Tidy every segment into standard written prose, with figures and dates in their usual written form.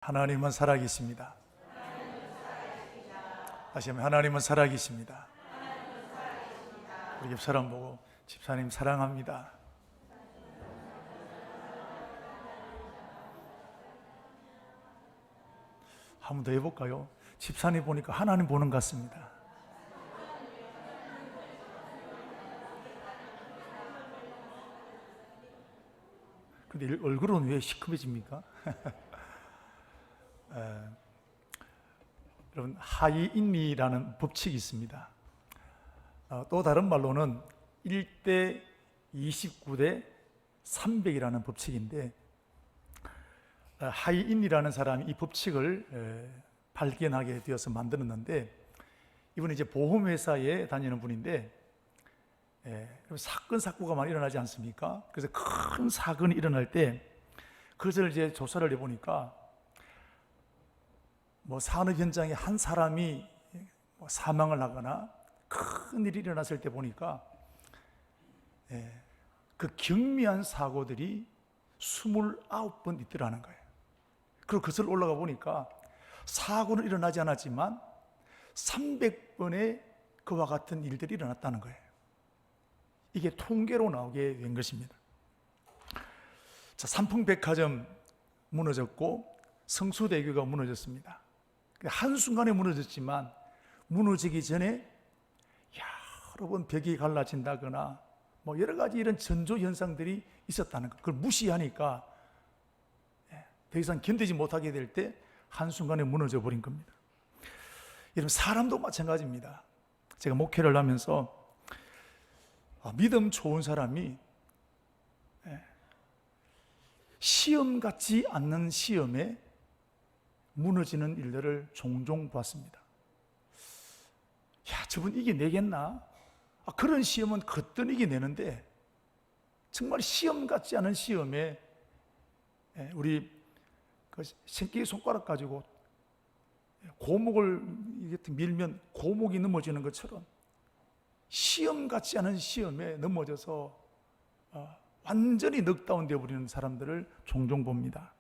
하나님은 살아계십니다. 다시 한번 하나님은 살아계십니다. 우리 옆 사람 보고 집사님 사랑합니다. 한 번 더 해볼까요? 집사님 보니까 하나님 보는 것 같습니다. 근데 얼굴은 왜 시커매집니까? 여러분, 하이인리라는 법칙이 있습니다. 또 다른 말로는 1대 29대 300이라는 법칙인데, 하이인리라는 사람이 이 법칙을 발견하게 되어서 만들었는데, 이분은 이제 보험회사에 다니는 분인데, 사건 사고가 많이 일어나지 않습니까? 그래서 큰 사건이 일어날 때 그것을 이제 조사를 해보니까 산업 현장에 한 사람이 사망을 하거나 큰 일이 일어났을 때 보니까 그 경미한 사고들이 29번 있더라는 거예요. 그리고 그것을 올라가 보니까 사고는 일어나지 않았지만 300번의 그와 같은 일들이 일어났다는 거예요. 이게 통계로 나오게 된 것입니다. 자, 삼풍백화점 무너졌고 성수대교가 무너졌습니다. 한순간에 무너졌지만 무너지기 전에 여러 번 벽이 갈라진다거나 여러 가지 이런 전조 현상들이 있었다는 것. 그걸 무시하니까 더 이상 견디지 못하게 될 때 한순간에 무너져 버린 겁니다. 여러분, 사람도 마찬가지입니다. 제가 목회를 하면서 믿음 좋은 사람이 시험 같지 않는 시험에 무너지는 일들을 종종 봤습니다. 저분 이겨내겠나? 그런 시험은 거뜬 이겨내는데 정말 시험 같지 않은 시험에 우리 그 새끼 손가락 가지고 고목을 이렇게 밀면 고목이 넘어지는 것처럼 시험 같지 않은 시험에 넘어져서 완전히 넉다운 되어버리는 사람들을 종종 봅니다.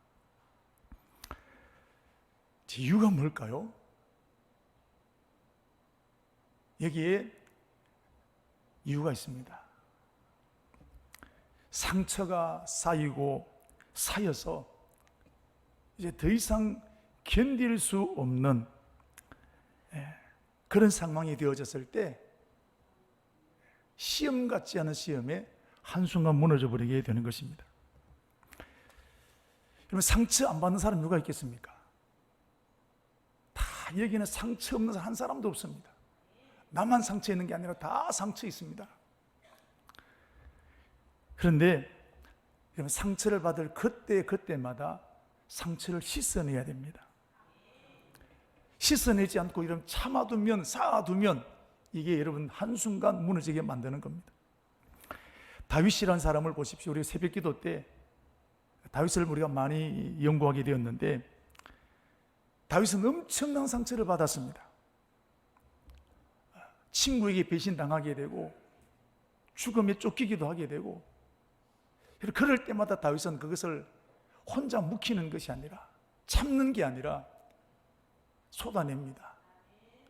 이유가 뭘까요? 여기에 이유가 있습니다. 상처가 쌓여서 이제 더 이상 견딜 수 없는 그런 상황이 되어졌을 때 시험 같지 않은 시험에 한순간 무너져 버리게 되는 것입니다. 그러면 상처 안 받는 사람 누가 있겠습니까? 다 여기는 상처 없는 한 사람도 없습니다. 나만 상처 있는 게 아니라 다 상처 있습니다. 그런데 상처를 받을 그때마다 상처를 씻어내야 됩니다. 씻어내지 않고 이런 참아두면 쌓아두면 이게 여러분 한순간 무너지게 만드는 겁니다. 다윗이라는 사람을 보십시오. 우리 새벽기도 때 다윗을 우리가 많이 연구하게 되었는데 다윗은 엄청난 상처를 받았습니다. 친구에게 배신당하게 되고 죽음에 쫓기기도 하게 되고, 그럴 때마다 다윗은 그것을 혼자 묵히는 것이 아니라, 참는 게 아니라 쏟아냅니다.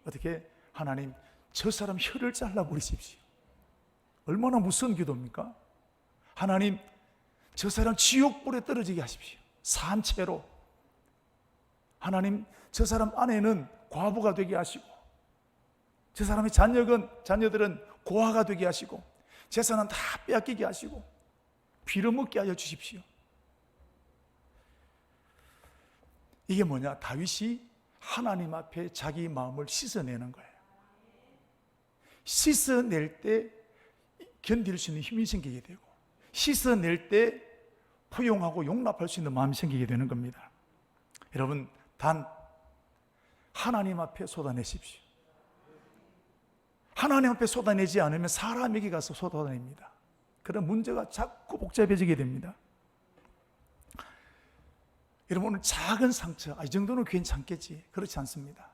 어떻게? 하나님, 저 사람 혀를 잘라버리십시오. 얼마나 무서운 기도입니까? 하나님, 저 사람 지옥불에 떨어지게 하십시오. 산채로. 하나님, 저 사람 아내는 과부가 되게 하시고, 저 사람의 자녀들은 고아가 되게 하시고, 재산은 다 빼앗기게 하시고, 빌어먹게 하여 주십시오. 이게 뭐냐? 다윗이 하나님 앞에 자기 마음을 씻어내는 거예요. 씻어낼 때 견딜 수 있는 힘이 생기게 되고, 씻어낼 때 포용하고 용납할 수 있는 마음이 생기게 되는 겁니다. 여러분, 단 하나님 앞에 쏟아내십시오. 하나님 앞에 쏟아내지 않으면 사람에게 가서 쏟아냅니다. 그런 문제가 자꾸 복잡해지게 됩니다. 여러분, 오늘 작은 상처, 이 정도는 괜찮겠지. 그렇지 않습니다.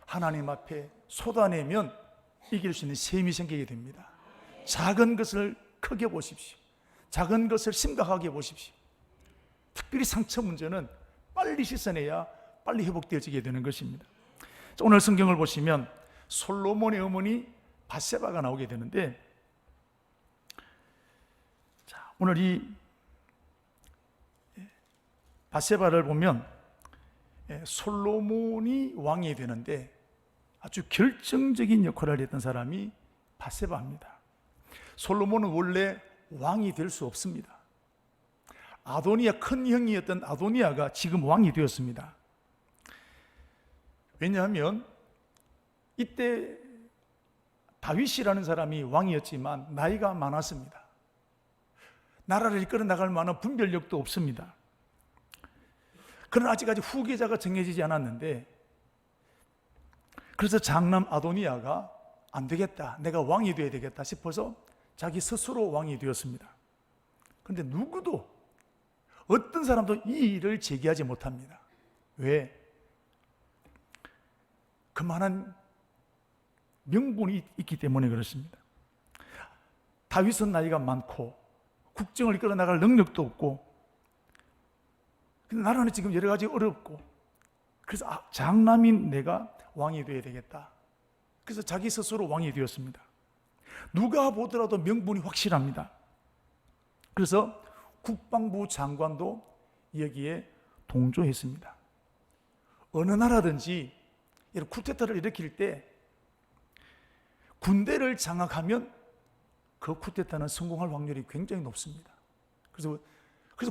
하나님 앞에 쏟아내면 이길 수 있는 셈이 생기게 됩니다. 작은 것을 크게 보십시오. 작은 것을 심각하게 보십시오. 특별히 상처 문제는 빨리 씻어내야 빨리 회복되어지게 되는 것입니다. 자, 오늘 성경을 보시면 솔로몬의 어머니 밧세바가 나오게 되는데, 자, 오늘 이 밧세바를 보면 솔로몬이 왕이 되는데 아주 결정적인 역할을 했던 사람이 밧세바입니다. 솔로몬은 원래 왕이 될 수 없습니다. 아도니아, 큰 형이었던 아도니아가 지금 왕이 되었습니다. 왜냐하면 이때 다윗이라는 사람이 왕이었지만 나이가 많았습니다. 나라를 이끌어 나갈 만한 분별력도 없습니다. 그러나 아직까지 후계자가 정해지지 않았는데, 그래서 장남 아도니아가 안 되겠다, 내가 왕이 되어야 되겠다 싶어서 자기 스스로 왕이 되었습니다. 그런데 누구도, 어떤 사람도 이 일을 제기하지 못합니다. 왜? 그만한 명분이 있기 때문에 그렇습니다. 다윗은 나이가 많고 국정을 이끌어 나갈 능력도 없고, 근데 나라는 지금 여러 가지 어렵고, 그래서 장남인 내가 왕이 되어야 되겠다. 그래서 자기 스스로 왕이 되었습니다. 누가 보더라도 명분이 확실합니다. 그래서 국방부 장관도 여기에 동조했습니다. 어느 나라든지 이런 쿠데타를 일으킬 때 군대를 장악하면 그 쿠데타는 성공할 확률이 굉장히 높습니다. 그래서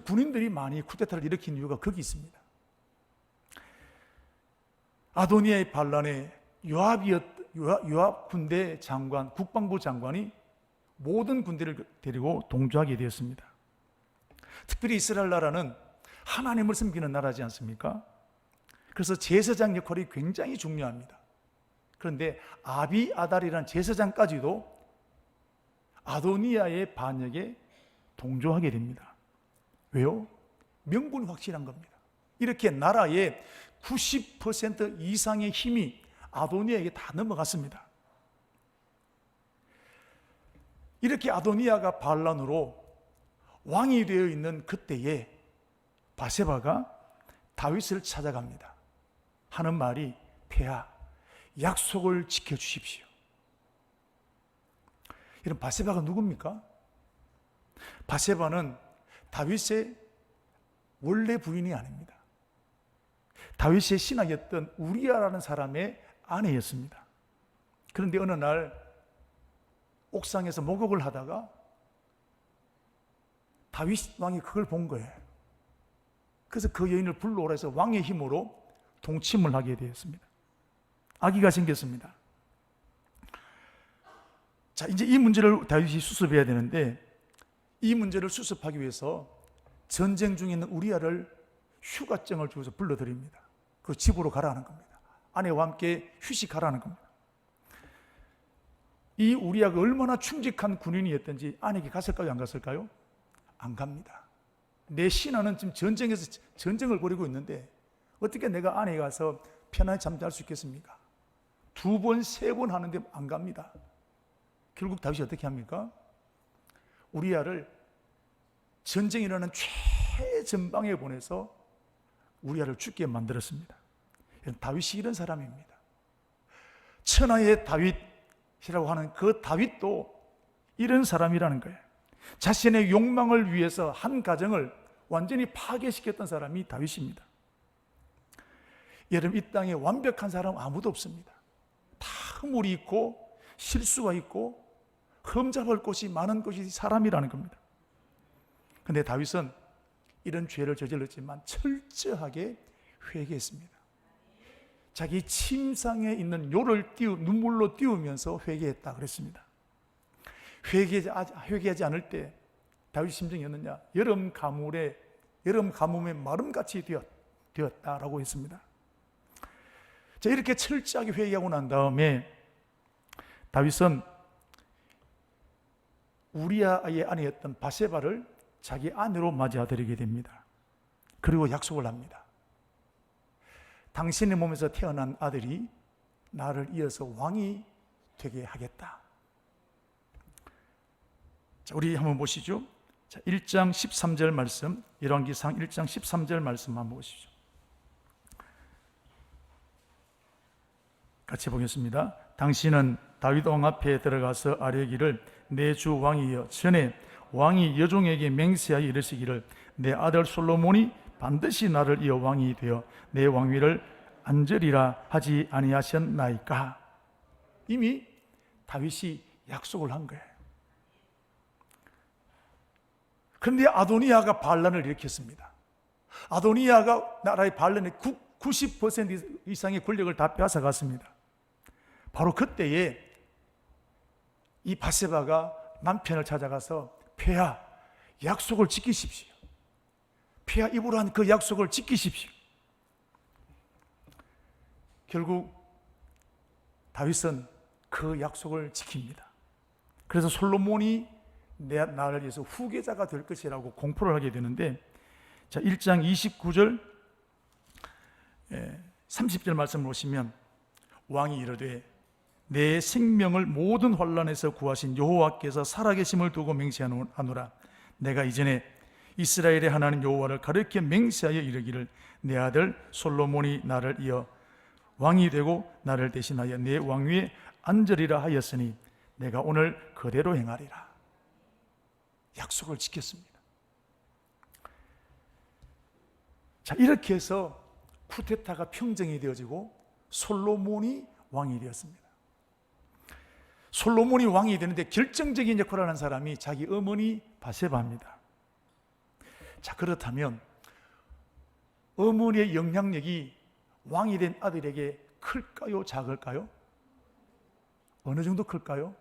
군인들이 많이 쿠데타를 일으킨 이유가 거기 있습니다. 아도니아의 반란에 요압 군대 장관, 국방부 장관이 모든 군대를 데리고 동조하게 되었습니다. 특별히 이스라엘 나라는 하나님을 섬기는 나라지 않습니까? 그래서 제사장 역할이 굉장히 중요합니다. 그런데 아비아달이라는 제사장까지도 아도니아의 반역에 동조하게 됩니다. 왜요? 명분이 확실한 겁니다. 이렇게 나라의 90% 이상의 힘이 아도니아에게 다 넘어갔습니다. 이렇게 아도니아가 반란으로 왕이 되어 있는 그때에 밧세바가 다윗을 찾아갑니다. 하는 말이, 폐하, 약속을 지켜주십시오. 이런 밧세바가 누굽니까? 밧세바는 다윗의 원래 부인이 아닙니다. 다윗의 신하였던 우리아라는 사람의 아내였습니다. 그런데 어느 날 옥상에서 목욕을 하다가 다윗 왕이 그걸 본 거예요. 그래서 그 여인을 불러오라 해서 왕의 힘으로 동침을 하게 되었습니다. 아기가 생겼습니다. 자, 이제 이 문제를 다윗이 수습해야 되는데, 이 문제를 수습하기 위해서 전쟁 중에 있는 우리아를 휴가증을 주어서 불러드립니다. 그 집으로 가라는 겁니다. 아내와 함께 휴식하라는 겁니다. 이 우리아가 얼마나 충직한 군인이었던지 아내에게 갔을까요? 안 갔을까요? 안 갑니다. 내 신하는 지금 전쟁에서 전쟁을 벌이고 있는데 어떻게 내가 아내에 가서 편안히 잠잘 수 있겠습니까? 2번, 3번 하는데 안 갑니다. 결국 다윗이 어떻게 합니까? 우리아를 전쟁이 일어나는 최전방에 보내서 우리아를 죽게 만들었습니다. 다윗이 이런 사람입니다. 천하의 다윗이라고 하는 그 다윗도 이런 사람이라는 거예요. 자신의 욕망을 위해서 한 가정을 완전히 파괴시켰던 사람이 다윗입니다. 여러분, 이 땅에 완벽한 사람 아무도 없습니다. 다 허물이 있고 실수가 있고 흠잡을 곳이 많은 것이 사람이라는 겁니다. 그런데 다윗은 이런 죄를 저질렀지만 철저하게 회개했습니다. 자기 침상에 있는 요를 눈물로 띄우면서 회개했다 그랬습니다. 회개하지 않을 때 다윗 심정이었느냐? 여름 가뭄에 마름같이 되었다라고 했습니다. 자, 이렇게 철저하게 회개하고 난 다음에 다윗은 우리아의 아내였던 밧세바를 자기 아내로 맞이하드리게 됩니다. 그리고 약속을 합니다. 당신의 몸에서 태어난 아들이 나를 이어서 왕이 되게 하겠다. 자, 우리 한번 보시죠. 자, 1장 13절 말씀, 열왕기상 1장 13절 말씀 한번 보시죠. 같이 보겠습니다. 당신은 다윗 왕 앞에 들어가서 아뢰기를 내 주 왕이여, 전에 왕이 여종에게 맹세하여 이르시기를 내 아들 솔로몬이 반드시 나를 이어 왕이 되어 내 왕위를 앉으리라 하지 아니하셨나이까. 이미 다윗이 약속을 한 거예요. 그런데 아도니아가 반란을 일으켰습니다. 아도니아가 나라의 반란의 90% 이상의 권력을 다 빼앗아갔습니다. 바로 그때에 이 밧세바가 남편을 찾아가서 폐하, 약속을 지키십시오. 폐하 입으로 한 그 약속을 지키십시오. 결국 다윗은 그 약속을 지킵니다. 그래서 솔로몬이 나를 위해서 후계자가 될 것이라고 공포를 하게 되는데, 자 1장 29절 30절 말씀을 보시면 왕이 이르되 내 생명을 모든 환난에서 구하신 여호와께서 살아계심을 두고 맹세하노라. 내가 이전에 이스라엘의 하나님 여호와를 가르쳐 맹세하여 이르기를 내 아들 솔로몬이 나를 이어 왕이 되고 나를 대신하여 내 왕위에 앉으리라 하였으니 내가 오늘 그대로 행하리라. 약속을 지켰습니다. 자, 이렇게 해서 쿠데타가 평정이 되어지고 솔로몬이 왕이 되었습니다. 솔로몬이 왕이 되는데 결정적인 역할을 하는 사람이 자기 어머니 밧세바입니다. 자, 그렇다면 어머니의 영향력이 왕이 된 아들에게 클까요? 작을까요? 어느 정도 클까요?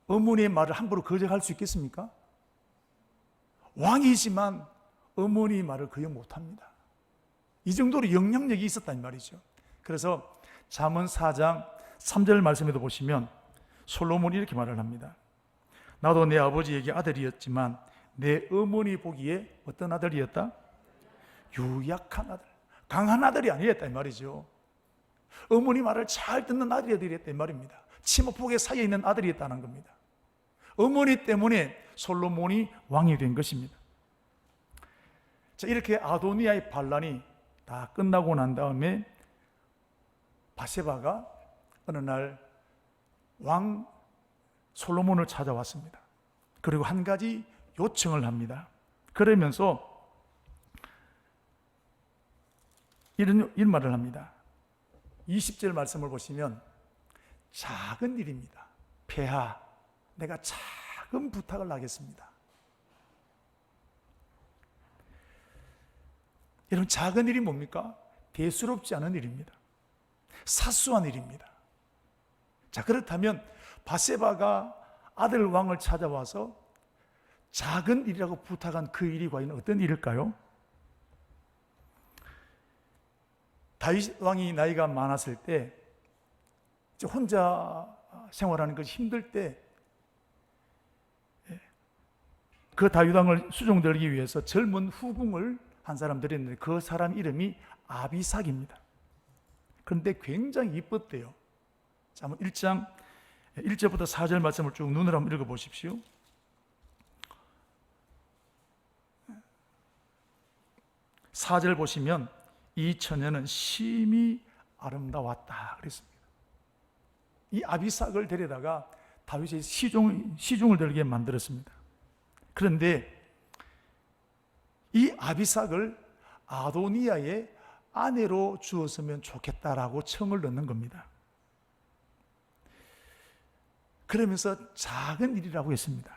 어머니의 말을 함부로 거절할 수 있겠습니까? 왕이지만 어머니의 말을 거역 못합니다. 이 정도로 영향력이 있었단 말이죠. 그래서 잠언 4장 3절 말씀에도 보시면 솔로몬이 이렇게 말을 합니다. 나도 내 아버지에게 아들이었지만 내 어머니 보기에 어떤 아들이었다? 유약한 아들, 강한 아들이 아니었다 이 말이죠. 어머니 말을 잘 듣는 아들이었다 이 말입니다. 치마폭에 사이에 있는 아들이었다는 겁니다. 어머니 때문에 솔로몬이 왕이 된 것입니다. 자, 이렇게 아도니아의 반란이 다 끝나고 난 다음에 밧세바가 어느 날 왕 솔로몬을 찾아왔습니다. 그리고 한 가지 요청을 합니다. 그러면서 이런 말을 합니다. 20절 말씀을 보시면 작은 일입니다. 폐하, 내가 작은 부탁을 하겠습니다. 이런 작은 일이 뭡니까? 대수롭지 않은 일입니다. 사소한 일입니다. 자, 그렇다면 밧세바가 아들 왕을 찾아와서 작은 일이라고 부탁한 그 일이 과연 어떤 일일까요? 다윗 왕이 나이가 많았을 때 혼자 생활하는 것이 힘들 때 그 다윗 왕을 수종들기 위해서 젊은 후궁을 한 사람들이 있는데 그 사람 이름이 아비삭입니다. 그런데 굉장히 이뻤대요. 자, 한번 1장 1절부터 4절 말씀을 쭉 눈으로 한번 읽어보십시오. 사 절 보시면 이 처녀는 심히 아름다웠다 그랬습니다. 이 아비삭을 데려다가 다윗이 시중을 들게 만들었습니다. 그런데 이 아비삭을 아도니아의 아내로 주었으면 좋겠다라고 청을 넣는 겁니다. 그러면서 작은 일이라고 했습니다.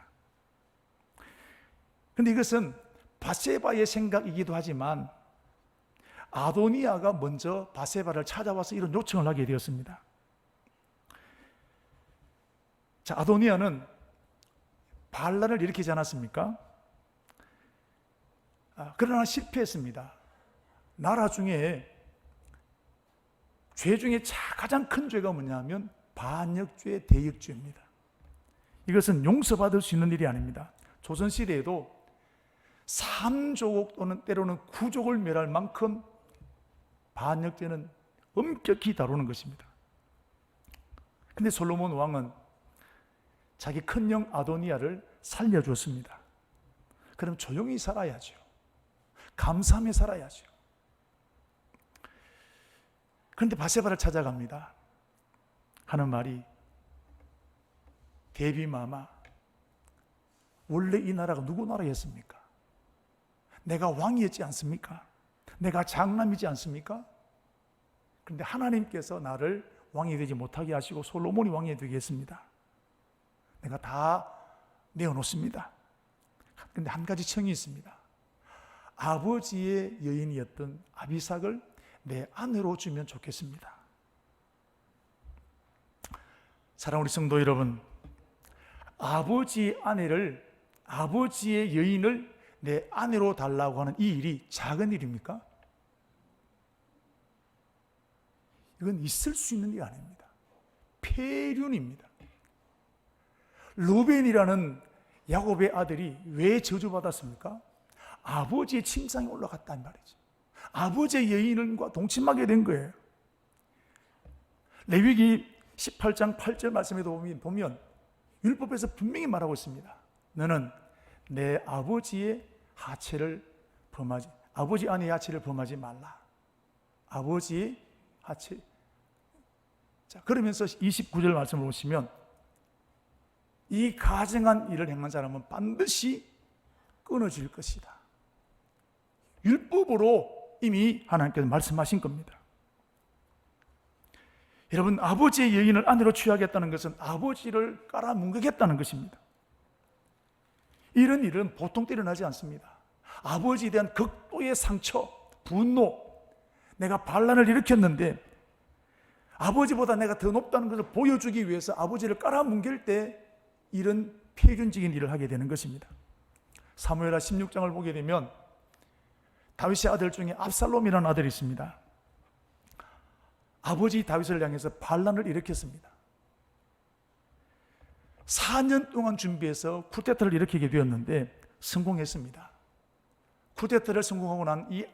그런데 이것은 밧세바의 생각이기도 하지만 아도니아가 먼저 밧세바를 찾아와서 이런 요청을 하게 되었습니다. 자, 아도니아는 반란을 일으키지 않았습니까? 그러나 실패했습니다. 나라 중에 죄 중에 가장 큰 죄가 뭐냐면 반역죄, 대역죄입니다. 이것은 용서받을 수 있는 일이 아닙니다. 조선시대에도 3조국 또는 때로는 9족을 멸할 만큼 반역죄는 엄격히 다루는 것입니다. 그런데 솔로몬 왕은 자기 큰형 아도니아를 살려줬습니다. 그럼 조용히 살아야죠. 감사하며 살아야죠. 그런데 밧세바를 찾아갑니다. 하는 말이, 데비마마, 원래 이 나라가 누구 나라였습니까? 내가 왕이었지 않습니까? 내가 장남이지 않습니까? 그런데 하나님께서 나를 왕이 되지 못하게 하시고 솔로몬이 왕이 되겠습니다. 내가 다 내어놓습니다. 그런데 한 가지 청이 있습니다. 아버지의 여인이었던 아비삭을 내 아내로 주면 좋겠습니다. 사랑하는 우리 성도 여러분, 아버지의 아내를, 아버지의 여인을 내 아내로 달라고 하는 이 일이 작은 일입니까? 이건 있을 수 있는 일이 아닙니다. 폐륜입니다. 루벤이라는 야곱의 아들이 왜 저주받았습니까? 아버지의 침상에 올라갔단 말이죠. 아버지의 여인과 동침하게 된 거예요. 레위기 18장 8절 말씀에도 보면 율법에서 분명히 말하고 있습니다. 너는 내 아버지의 하체를 범하지, 아버지 아내의 하체를 범하지 말라. 아버지의 하체. 자, 그러면서 29절 말씀을 보시면 이 가증한 일을 행한 사람은 반드시 끊어질 것이다. 율법으로 이미 하나님께서 말씀하신 겁니다. 여러분, 아버지의 여인을 아내로 취하겠다는 것은 아버지를 깔아뭉개겠다는 것입니다. 이런 일은 보통 일어나지 않습니다. 아버지에 대한 극도의 상처, 분노, 내가 반란을 일으켰는데 아버지보다 내가 더 높다는 것을 보여주기 위해서 아버지를 깔아뭉갤 때 이런 폐륜적인 일을 하게 되는 것입니다. 사무엘하 16장을 보게 되면 다윗의 아들 중에 압살롬이라는 아들이 있습니다. 아버지 다윗을 향해서 반란을 일으켰습니다. 4년 동안 준비해서 쿠데타를 일으키게 되었는데 성공했습니다. 쿠데타를 성공하고 난 이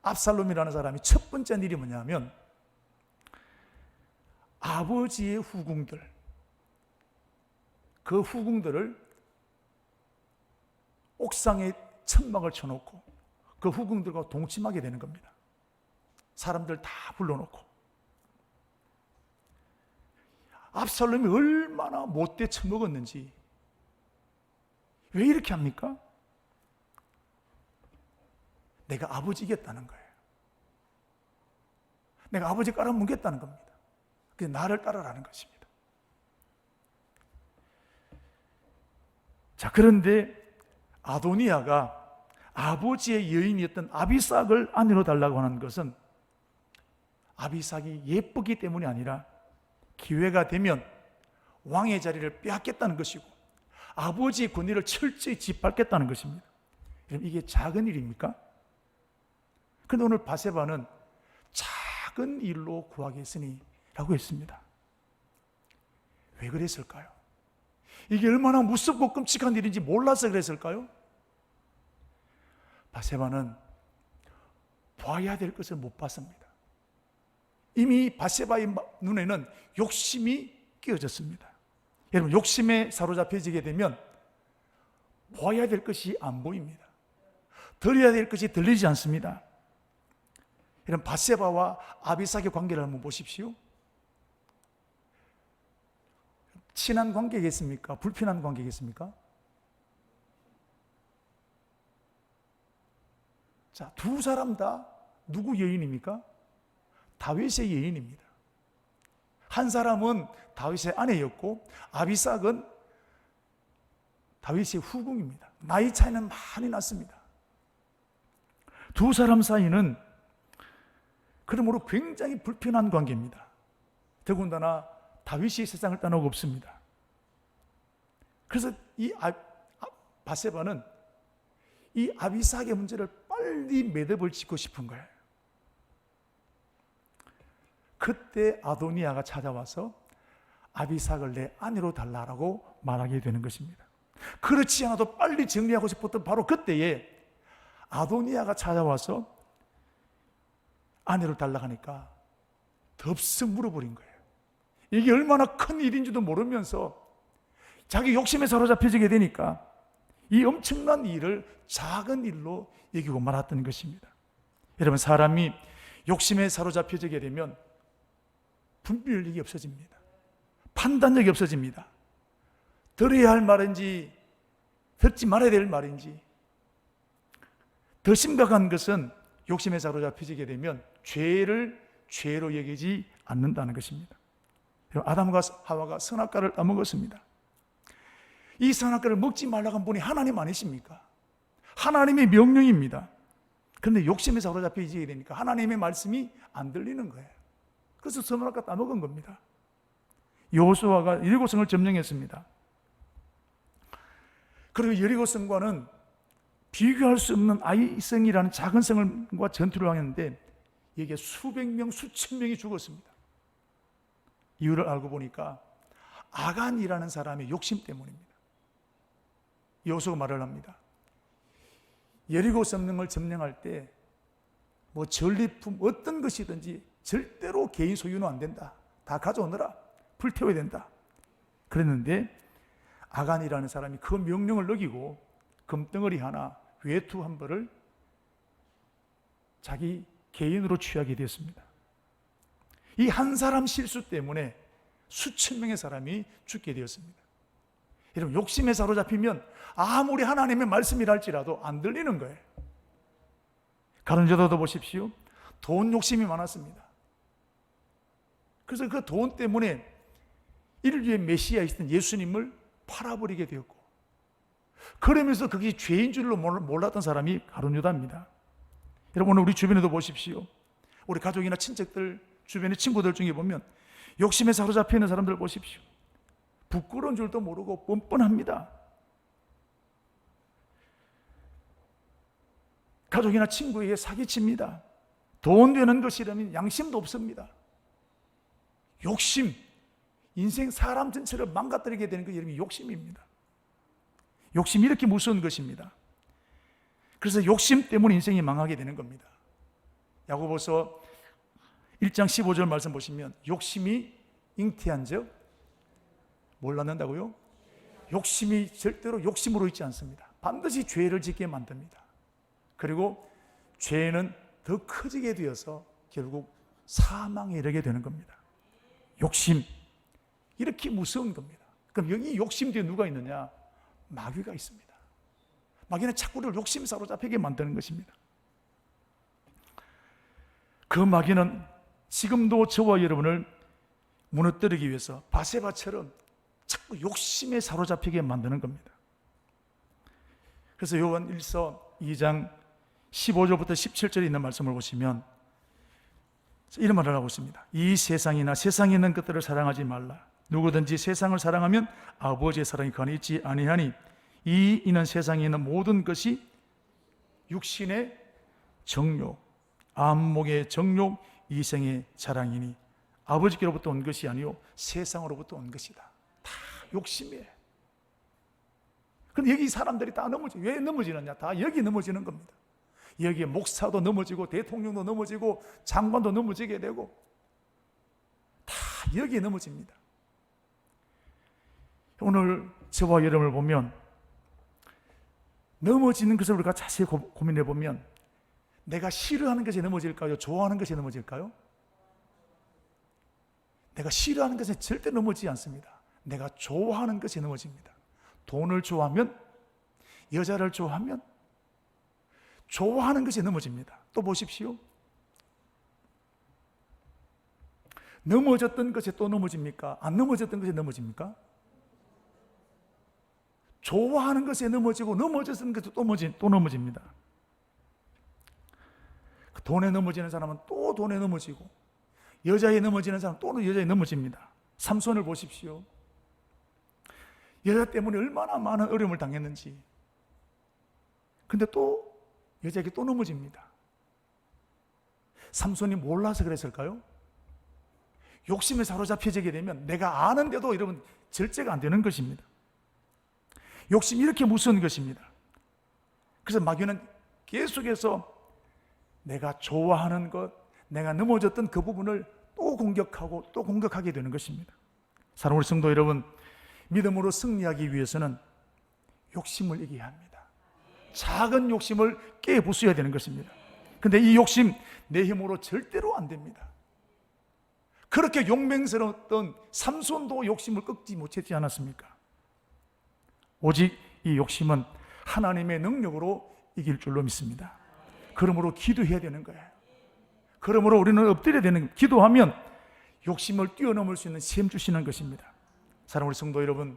압살롬이라는 사람이 첫 번째 일이 뭐냐면 아버지의 후궁들, 그 후궁들을 옥상에 천막을 쳐놓고 그 후궁들과 동침하게 되는 겁니다. 사람들 다 불러놓고. 압살롬이 얼마나 못돼 처먹었는지. 왜 이렇게 합니까? 내가 아버지겠다는 거예요. 내가 아버지 깔아뭉갰다는 겁니다. 그게 나를 따라라는 것입니다. 자, 그런데 아도니아가 아버지의 여인이었던 아비삭을 아내로 달라고 하는 것은 아비삭이 예쁘기 때문이 아니라 기회가 되면 왕의 자리를 빼앗겠다는 것이고 아버지의 권위를 철저히 짓밟겠다는 것입니다. 여러분, 이게 작은 일입니까? 그런데 오늘 바세바는 작은 일로 구하겠으니 라고 했습니다. 왜 그랬을까요? 이게 얼마나 무섭고 끔찍한 일인지 몰라서 그랬을까요? 바세바는 봐야 될 것을 못 봤습니다. 이미 바세바의 눈에는 욕심이 끼어졌습니다. 여러분, 욕심에 사로잡혀지게 되면 봐야 될 것이 안 보입니다. 들어야 될 것이 들리지 않습니다. 이런 바세바와 아비삭의 관계를 한번 보십시오. 친한 관계겠습니까? 불편한 관계겠습니까? 자, 두 사람 다 누구 여인입니까? 다윗의 여인입니다. 한 사람은 다윗의 아내였고 아비삭은 다윗의 후궁입니다. 나이 차이는 많이 났습니다. 두 사람 사이는 그러므로 굉장히 불편한 관계입니다. 더군다나 다윗이 세상을 떠나고 없습니다. 그래서 이 바세바는 이 아비삭의 문제를 빨리 매듭을 짓고 싶은 거예요. 그때 아도니아가 찾아와서 아비삭을 내 아내로 달라고 말하게 되는 것입니다. 그렇지 않아도 빨리 정리하고 싶었던 바로 그때에 아도니아가 찾아와서 아내를 달라고 하니까 덥석 물어버린 거예요. 이게 얼마나 큰 일인지도 모르면서 자기 욕심에 사로잡혀지게 되니까 이 엄청난 일을 작은 일로 여기고 말았던 것입니다. 여러분, 사람이 욕심에 사로잡혀지게 되면 분별력이 없어집니다. 판단력이 없어집니다. 들어야 할 말인지 듣지 말아야 될 말인지. 더 심각한 것은 욕심에 사로잡히게 되면 죄를 죄로 여기지 않는다는 것입니다. 아담과 하와가 선악과를 따먹었습니다. 이 선악과를 먹지 말라고 한 분이 하나님 아니십니까? 하나님의 명령입니다. 그런데 욕심에 사로잡히게 되니까 하나님의 말씀이 안 들리는 거예요. 그래서 선악과 따먹은 겁니다. 여호수아가 여리고성을 점령했습니다. 그리고 여리고성과는 비교할 수 없는 아이성이라는 작은 성과 전투를 하였는데 여기에 수백 명, 수천 명이 죽었습니다. 이유를 알고 보니까 아간이라는 사람의 욕심 때문입니다. 여호수아가 말을 합니다. 여리고 성을 점령할 때 뭐 전리품 어떤 것이든지 절대로 개인 소유는 안 된다. 다 가져오너라. 불태워야 된다. 그랬는데 아간이라는 사람이 그 명령을 어기고 금덩어리 하나, 외투 한 벌을 자기 개인으로 취하게 되었습니다. 이 한 사람 실수 때문에 수천 명의 사람이 죽게 되었습니다. 여러분, 욕심에 사로잡히면 아무리 하나님의 말씀이라 할지라도 안 들리는 거예요. 가론유다도 보십시오. 돈 욕심이 많았습니다. 그래서 그 돈 때문에 인류의 메시아이신 예수님을 팔아버리게 되었고, 그러면서 그게 죄인 줄로 몰랐던 사람이 가론유다입니다. 여러분, 우리 주변에도 보십시오. 우리 가족이나 친척들, 주변의 친구들 중에 보면 욕심에 사로잡혀 있는 사람들 보십시오. 부끄러운 줄도 모르고 뻔뻔합니다. 가족이나 친구에게 사기칩니다. 돈 되는 것이라면 양심도 없습니다. 욕심, 인생 사람 전체를 망가뜨리게 되는 게 여러분 욕심입니다. 욕심이 이렇게 무서운 것입니다. 그래서 욕심 때문에 인생이 망하게 되는 겁니다. 야고보서 1장 15절 말씀 보시면 욕심이 잉태한 적 뭘 낳는다고요? 욕심이 절대로 욕심으로 있지 않습니다. 반드시 죄를 짓게 만듭니다. 그리고 죄는 더 커지게 되어서 결국 사망에 이르게 되는 겁니다. 욕심, 이렇게 무서운 겁니다. 그럼 여기 욕심 뒤에 누가 있느냐? 마귀가 있습니다. 마귀는 자꾸 우리를 욕심 사로잡히게 만드는 것입니다. 그 마귀는 지금도 저와 여러분을 무너뜨리기 위해서 바세바처럼 자꾸 욕심에 사로잡히게 만드는 겁니다. 그래서 요한 1서 2장 15절부터 17절에 있는 말씀을 보시면 이런 말을 하고 있습니다. 이 세상이나 세상에 있는 것들을 사랑하지 말라. 누구든지 세상을 사랑하면 아버지의 사랑이 그 안에 있지 아니하니 이는 세상에 있는 모든 것이 육신의 정욕, 안목의 정욕, 이생의 자랑이니 아버지께로부터 온 것이 아니요 세상으로부터 온 것이다. 다 욕심이에요. 그런데 여기 사람들이 다 왜 넘어지느냐? 다 여기 넘어지는 겁니다. 여기에 목사도 넘어지고 대통령도 넘어지고 장관도 넘어지게 되고 다 여기에 넘어집니다. 오늘 저와 여러분을 보면 넘어지는 것을 우리가 자세히 고민해 보면 내가 싫어하는 것에 넘어질까요? 좋아하는 것에 넘어질까요? 내가 싫어하는 것에 절대 넘어지지 않습니다. 내가 좋아하는 것에 넘어집니다. 돈을 좋아하면, 여자를 좋아하면 좋아하는 것에 넘어집니다. 또 보십시오. 넘어졌던 것에 또 넘어집니까? 안 넘어졌던 것에 넘어집니까? 좋아하는 것에 넘어지고 넘어졌던 것에 또 넘어집니다. 돈에 넘어지는 사람은 또 돈에 넘어지고 여자에 넘어지는 사람은 또 여자에 넘어집니다. 삼손을 보십시오. 여자 때문에 얼마나 많은 어려움을 당했는지. 근데 또 여자에게 또 넘어집니다. 삼손이 몰라서 그랬을까요? 욕심에 사로잡혀지게 되면 내가 아는데도 여러분 절제가 안 되는 것입니다. 욕심이 이렇게 무서운 것입니다. 그래서 마귀는 계속해서 내가 좋아하는 것, 내가 넘어졌던 그 부분을 또 공격하고 또 공격하게 되는 것입니다. 사랑하는 성도 여러분, 믿음으로 승리하기 위해서는 욕심을 이겨야 합니다. 작은 욕심을 깨부숴야 되는 것입니다. 근데 이 욕심 내 힘으로 절대로 안 됩니다. 그렇게 용맹스러웠던 삼손도 욕심을 꺾지 못했지 않았습니까? 오직 이 욕심은 하나님의 능력으로 이길 줄로 믿습니다. 그러므로 기도해야 되는 거예요. 그러므로 우리는 엎드려야 되는 거예요. 기도하면 욕심을 뛰어넘을 수 있는 셈 주시는 것입니다. 사랑하는 우리 성도 여러분,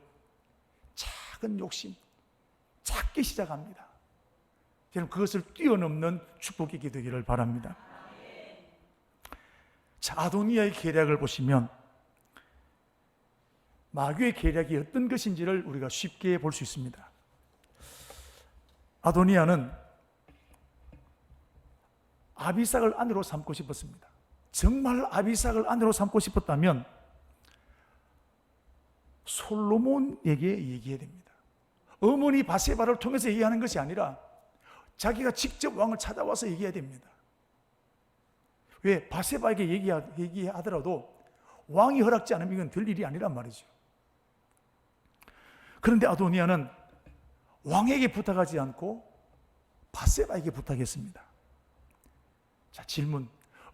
작은 욕심, 작게 시작합니다. 여러분, 그것을 뛰어넘는 축복이 되기를 바랍니다. 자, 아도니아의 계략을 보시면 마귀의 계략이 어떤 것인지를 우리가 쉽게 볼 수 있습니다. 아도니아는 아비삭을 아내로 삼고 싶었습니다. 정말 아비삭을 아내로 삼고 싶었다면 솔로몬에게 얘기해야 됩니다. 어머니 바세바를 통해서 얘기하는 것이 아니라 자기가 직접 왕을 찾아와서 얘기해야 됩니다. 왜? 바세바에게 얘기하더라도 왕이 허락지 않으면 이건 될 일이 아니란 말이죠. 그런데 아도니아는 왕에게 부탁하지 않고 바세바에게 부탁했습니다. 자, 질문.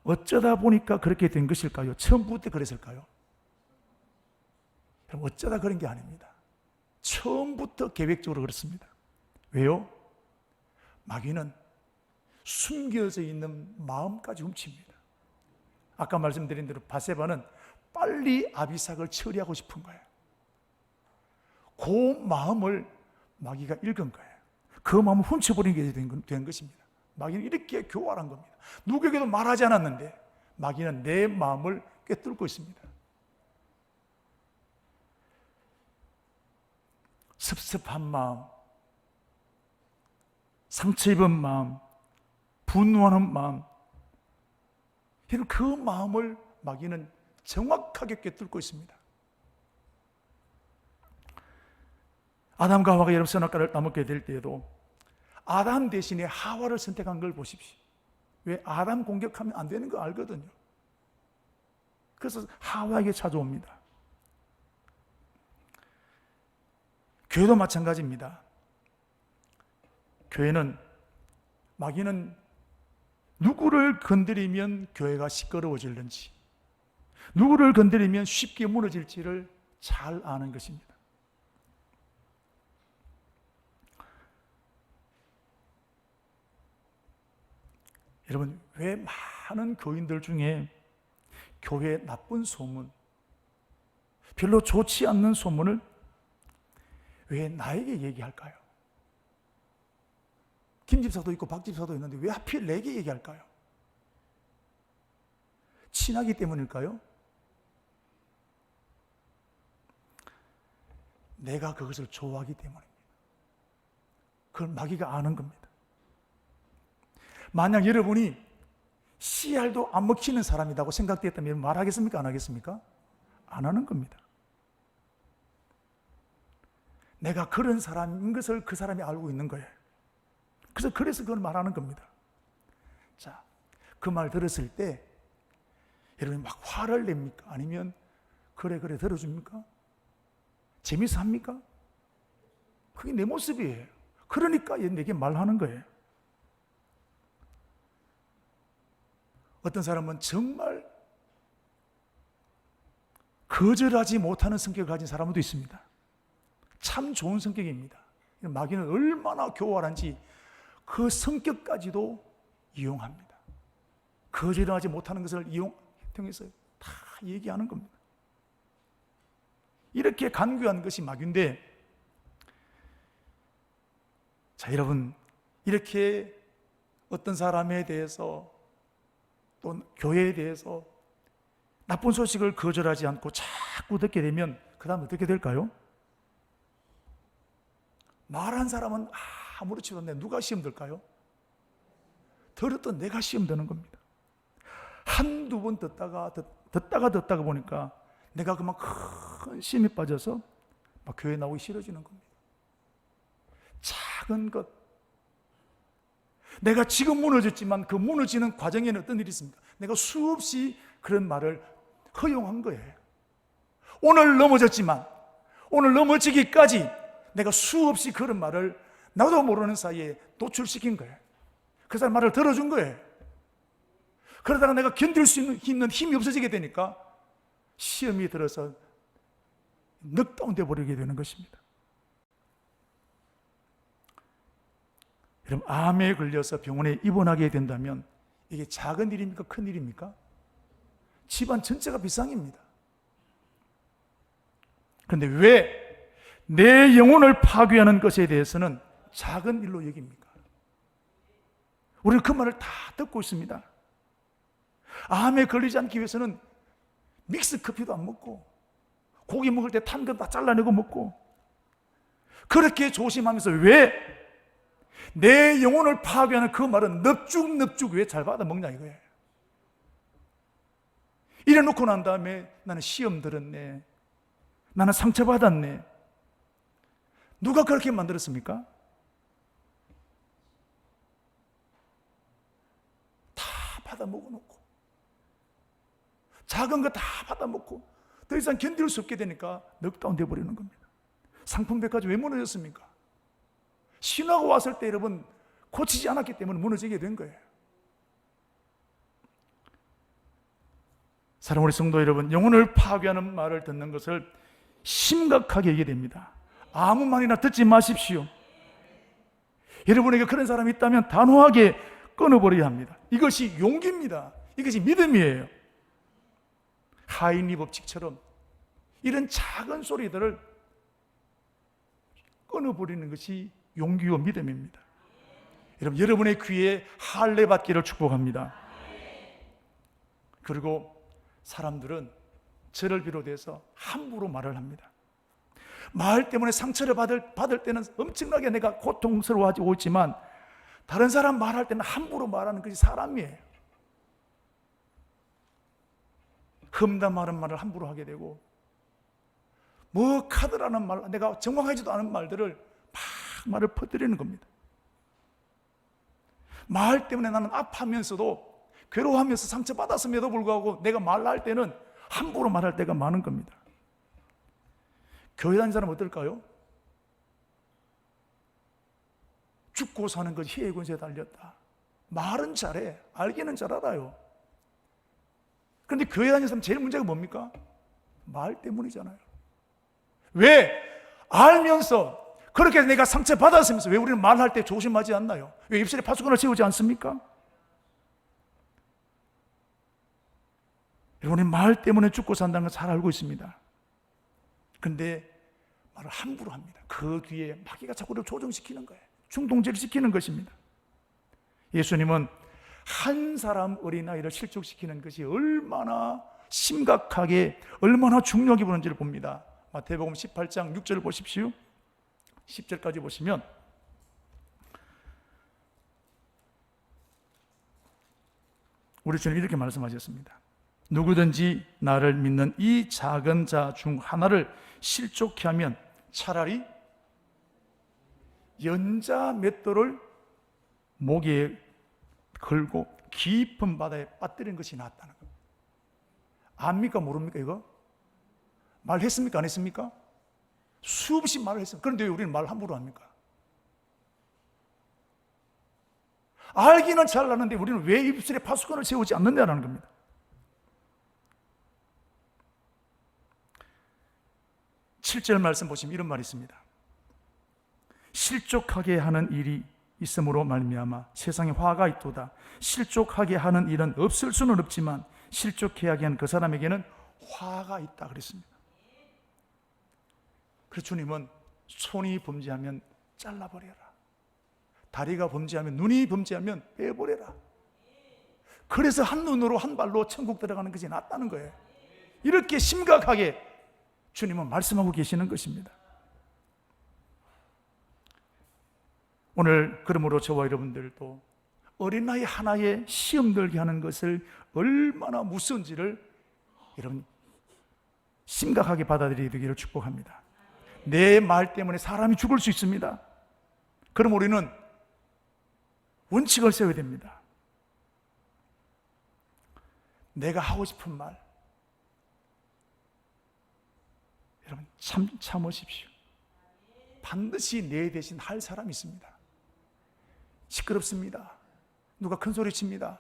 어쩌다 보니까 그렇게 된 것일까요? 처음부터 그랬을까요? 그럼 어쩌다 그런 게 아닙니다. 처음부터 계획적으로 그렇습니다. 왜요? 마귀는 숨겨져 있는 마음까지 훔칩니다. 아까 말씀드린 대로 바세바는 빨리 아비삭을 처리하고 싶은 거예요. 그 마음을 마귀가 읽은 거예요. 그 마음을 훔쳐버리게 된 것입니다. 마귀는 이렇게 교활한 겁니다. 누구에게도 말하지 않았는데 마귀는 내 마음을 꿰뚫고 있습니다. 섭섭한 마음, 상처 입은 마음, 분노하는 마음, 그 마음을 마귀는 정확하게 꿰뚫고 있습니다. 아담과 하와가 여러분 선악과를 따먹게 될 때에도 아담 대신에 하와를 선택한 걸 보십시오. 왜? 아담 공격하면 안 되는 거 알거든요. 그래서 하와에게 찾아옵니다. 교회도 마찬가지입니다. 교회는, 마귀는 누구를 건드리면 교회가 시끄러워질는지, 누구를 건드리면 쉽게 무너질지를 잘 아는 것입니다. 여러분, 왜 많은 교인들 중에 교회의 나쁜 소문, 별로 좋지 않는 소문을 왜 나에게 얘기할까요? 김 집사도 있고 박 집사도 있는데 왜 하필 내게 얘기할까요? 친하기 때문일까요? 내가 그것을 좋아하기 때문입니다. 그걸 마귀가 아는 겁니다. 만약 여러분이 씨알도 안 먹히는 사람이라고 생각되었다면 말하겠습니까? 안 하겠습니까? 안 하는 겁니다. 내가 그런 사람인 것을 그 사람이 알고 있는 거예요. 그래서 그걸 말하는 겁니다. 자, 그 말 들었을 때 여러분이 막 화를 냅니까? 아니면 그래 들어줍니까? 재미있어 합니까? 그게 내 모습이에요. 그러니까 내게 말하는 거예요. 어떤 사람은 정말 거절하지 못하는 성격을 가진 사람도 있습니다. 참 좋은 성격입니다. 마귀는 얼마나 교활한지 그 성격까지도 이용합니다. 거절하지 못하는 것을 통해서 다 얘기하는 겁니다. 이렇게 간교한 것이 마귀인데, 자, 여러분, 이렇게 어떤 사람에 대해서 또 교회에 대해서 나쁜 소식을 거절하지 않고 자꾸 듣게 되면 그 다음 어떻게 될까요? 말한 사람은 아무렇지도 않네. 누가 시험 들까요? 들었던 내가 시험 드는 겁니다. 한두 번 듣다가 보니까 내가 그만 큰 심에 빠져서 막 교회 나오기 싫어지는 겁니다. 작은 것, 내가 지금 무너졌지만 그 무너지는 과정에는 어떤 일이 있습니까? 내가 수없이 그런 말을 허용한 거예요. 오늘 넘어졌지만 오늘 넘어지기까지 내가 수없이 그런 말을 나도 모르는 사이에 노출시킨 거예요. 그 사람 말을 들어준 거예요. 그러다가 내가 견딜 수 있는 힘이 없어지게 되니까 시험이 들어서 넉다운돼 버리게 되는 것입니다. 여러분, 암에 걸려서 병원에 입원하게 된다면 이게 작은 일입니까? 큰 일입니까? 집안 전체가 비상입니다. 그런데 왜 내 영혼을 파괴하는 것에 대해서는 작은 일로 여깁니까? 우리는 그 말을 다 듣고 있습니다. 암에 걸리지 않기 위해서는 믹스 커피도 안 먹고, 고기 먹을 때 탄 거 다 잘라내고 먹고, 그렇게 조심하면서 왜 내 영혼을 파괴하는 그 말은 넙죽넙죽 왜 잘 받아 먹냐 이거예요. 이래 놓고 난 다음에 나는 시험 들었네, 나는 상처받았네. 누가 그렇게 만들었습니까? 다 받아 먹어놓고, 작은 거 다 받아 먹고 더 이상 견딜 수 없게 되니까 넉다운 되어버리는 겁니다. 상품백화점 왜 무너졌습니까? 신화가 왔을 때 여러분 고치지 않았기 때문에 무너지게 된 거예요. 사랑하는 우리 성도 여러분, 영혼을 파괴하는 말을 듣는 것을 심각하게 얘기해야 됩니다. 아무 말이나 듣지 마십시오. 여러분에게 그런 사람이 있다면 단호하게 끊어버려야 합니다. 이것이 용기입니다. 이것이 믿음이에요. 하인리 법칙처럼 이런 작은 소리들을 끊어버리는 것이 용기와 믿음입니다. 여러분, 여러분의 귀에 할례 받기를 축복합니다. 그리고 사람들은 저를 비롯해서 함부로 말을 합니다. 말 때문에 상처를 받을 때는 엄청나게 내가 고통스러워하고 있지만, 다른 사람 말할 때는 함부로 말하는 것이 사람이에요. 험담하는 말을 함부로 하게 되고, 뭐 카드라는 말, 내가 정확하지도 않은 말들을 막 말을 퍼뜨리는 겁니다. 말 때문에 나는 아파하면서도 괴로워하면서 상처받았음에도 불구하고 내가 말할 때는 함부로 말할 때가 많은 겁니다. 교회 다니는 사람 어떨까요? 죽고 사는 것 희의 권세에 달렸다. 말은 잘해, 알기는 잘 알아요. 그런데 교회 다니는 사람 제일 문제가 뭡니까? 말 때문이잖아요. 왜? 알면서 그렇게 내가 상처받았으면서 왜 우리는 말할 때 조심하지 않나요? 왜 입술에 파수꾼을 세우지 않습니까? 여러분이 말 때문에 죽고 산다는 걸 잘 알고 있습니다. 그런데 말을 함부로 합니다. 그 뒤에 마귀가 자꾸 조정시키는 거예요. 중동제를 시키는 것입니다. 예수님은 한 사람 어린아이를 실족시키는 것이 얼마나 심각하게, 얼마나 중요하게 보는지를 봅니다. 마태복음 18장 6절을 보십시오. 10절까지 보시면 우리 주님 이렇게 말씀하셨습니다. 누구든지 나를 믿는 이 작은 자 중 하나를 실족케 하면 차라리 연자 맷돌을 목에 걸고 깊은 바다에 빠뜨리는 것이 낫다는 겁니다. 압니까 모릅니까 이거? 말했습니까 안 했습니까? 수없이 말을 했습니다. 그런데 왜 우리는 말 함부로 합니까? 알기는 잘 아는데 우리는 왜 입술에 파수꾼을 세우지 않느냐는 겁니다. (7절) 말씀 보시면 이런 말이 있습니다. 실족하게 하는 일이 있음으로 말미암아 세상에 화가 있도다. 실족하게 하는 일은 없을 수는 없지만 실족하게 하는 그 사람에게는 화가 있다 그랬습니다. 그래서 주님은 손이 범죄하면 잘라버려라, 다리가 범죄하면, 눈이 범죄하면 빼버려라. 그래서 한 눈으로 한 발로 천국 들어가는 것이 낫다는 거예요. 이렇게 심각하게 주님은 말씀하고 계시는 것입니다. 오늘 그러므로 저와 여러분들도 어린아이 하나에 시험 들게 하는 것을 얼마나 무서운지를 여러분 심각하게 받아들이기를 축복합니다. 내 말 때문에 사람이 죽을 수 있습니다. 그럼 우리는 원칙을 세워야 됩니다. 내가 하고 싶은 말, 여러분 참으십시오. 반드시 내 대신 할 사람이 있습니다. 시끄럽습니다. 누가 큰 소리 칩니다.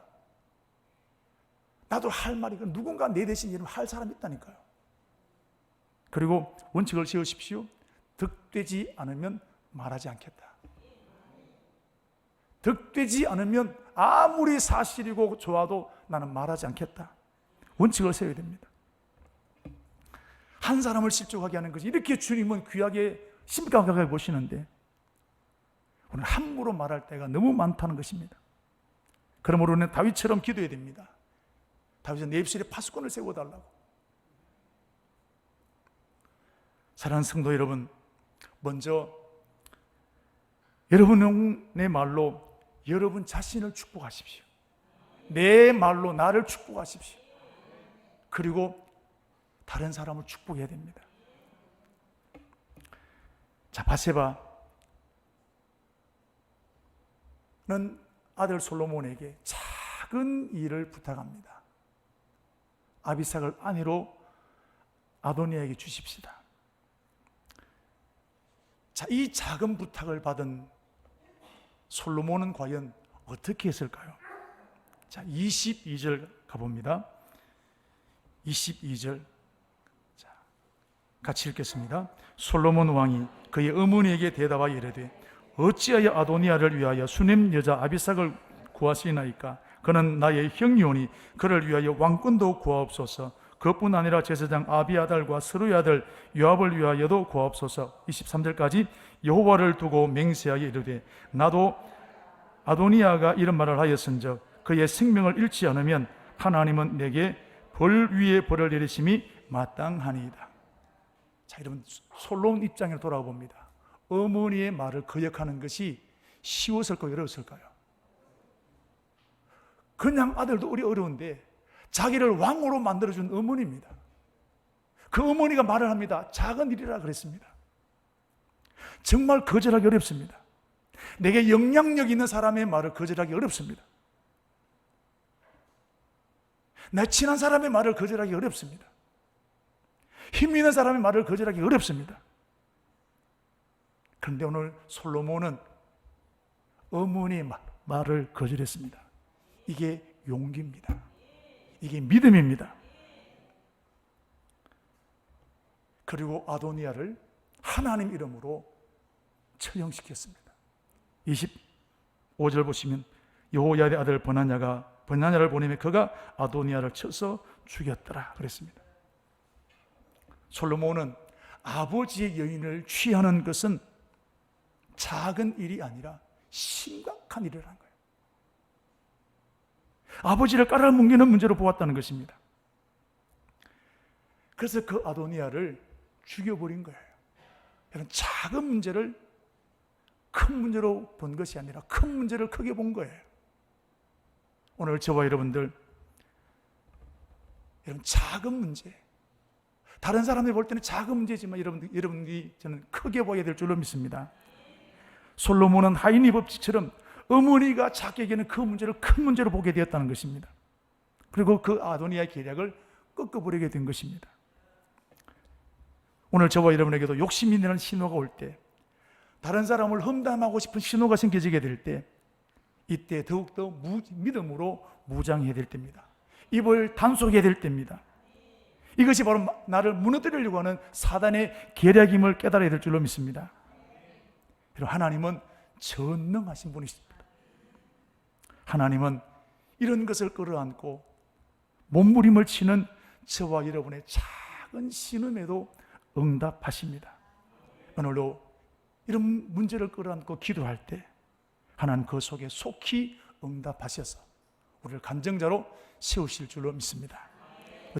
나도 할 말이, 누군가 내 대신 할 사람이 있다니까요. 그리고 원칙을 세우십시오. 득되지 않으면 말하지 않겠다. 득되지 않으면 아무리 사실이고 좋아도 나는 말하지 않겠다. 원칙을 세워야 됩니다. 한 사람을 실족하게 하는 것이 이렇게 주님은 귀하게 심각하게 보시는데 오늘 함부로 말할 때가 너무 많다는 것입니다. 그러므로 우리는 다윗처럼 기도해야 됩니다. 다윗은 내 입술에 파수꾼을 세워달라고. 사랑하는 성도 여러분, 먼저 여러분의 말로 여러분 자신을 축복하십시오. 내 말로 나를 축복하십시오. 그리고 다른 사람을 축복해야 됩니다. 자, 바세바는 아들 솔로몬에게 작은 일을 부탁합니다. 아비삭을 아내로 아도니아에게 주십시다. 자, 이 작은 부탁을 받은 솔로몬은 과연 어떻게 했을까요? 자, 22절 가봅니다. 22절. 자, 같이 읽겠습니다. 솔로몬 왕이 그의 어머니에게 대답하여 이르되 어찌하여 아도니아를 위하여 수넴 여자 아비삭을 구하시나이까? 그는 나의 형이오니 그를 위하여 왕권도 구하옵소서. 그뿐 아니라 제사장 아비아달과 스루의 아들 요압을 위하여도 구하옵소서. 23절까지 여호와를 두고 맹세하여 이르되 나도 아도니아가 이런 말을 하였은즉 그의 생명을 잃지 않으면 하나님은 내게 벌 위에 벌을 내리심이 마땅하니이다. 자, 여러분, 솔로몬 입장에 돌아와 봅니다. 어머니의 말을 거역하는 것이 쉬웠을까요? 어려웠을까요? 그냥 아들도 어려운데 자기를 왕으로 만들어준 어머니입니다. 그 어머니가 말을 합니다. 작은 일이라 그랬습니다. 정말 거절하기 어렵습니다. 내게 영향력 있는 사람의 말을 거절하기 어렵습니다. 내 친한 사람의 말을 거절하기 어렵습니다. 힘 있는 사람의 말을 거절하기 어렵습니다. 그런데 오늘 솔로몬은 어머니의 말을 거절했습니다. 이게 용기입니다. 이게 믿음입니다. 그리고 아도니아를 하나님 이름으로 처형시켰습니다. 25절 보시면 여호야다의 아들 버나냐를 보내며 그가 아도니아를 쳐서 죽였더라 그랬습니다. 솔로몬은 아버지의 여인을 취하는 것은 작은 일이 아니라 심각한 일이라는 거예요. 아버지를 깔아뭉개는 문제로 보았다는 것입니다. 그래서 그 아도니아를 죽여버린 거예요. 이런 작은 문제를 큰 문제로 본 것이 아니라 큰 문제를 크게 본 거예요. 오늘 저와 여러분들 이런 작은 문제, 다른 사람들이 볼 때는 작은 문제지만 여러분들이 저는 크게 보아야 될 줄로 믿습니다. 솔로몬은 하인의 법칙처럼 어머니가 작게 여기는 그 문제를 큰 문제로 보게 되었다는 것입니다. 그리고 그 아도니아의 계략을 꺾어버리게 된 것입니다. 오늘 저와 여러분에게도 욕심이 나는 신호가 올 때, 다른 사람을 험담하고 싶은 신호가 생겨지게 될 때, 이때 더욱더 믿음으로 무장해야 될 때입니다. 입을 단속해야 될 때입니다. 이것이 바로 나를 무너뜨리려고 하는 사단의 계략임을 깨달아야 될 줄로 믿습니다. 그리고 하나님은 전능하신 분이십니다. 하나님은 이런 것을 끌어안고 몸부림을 치는 저와 여러분의 작은 신음에도 응답하십니다. 오늘도 이런 문제를 끌어안고 기도할 때 하나님 그 속에 속히 응답하셔서 우리를 간증자로 세우실 줄로 믿습니다.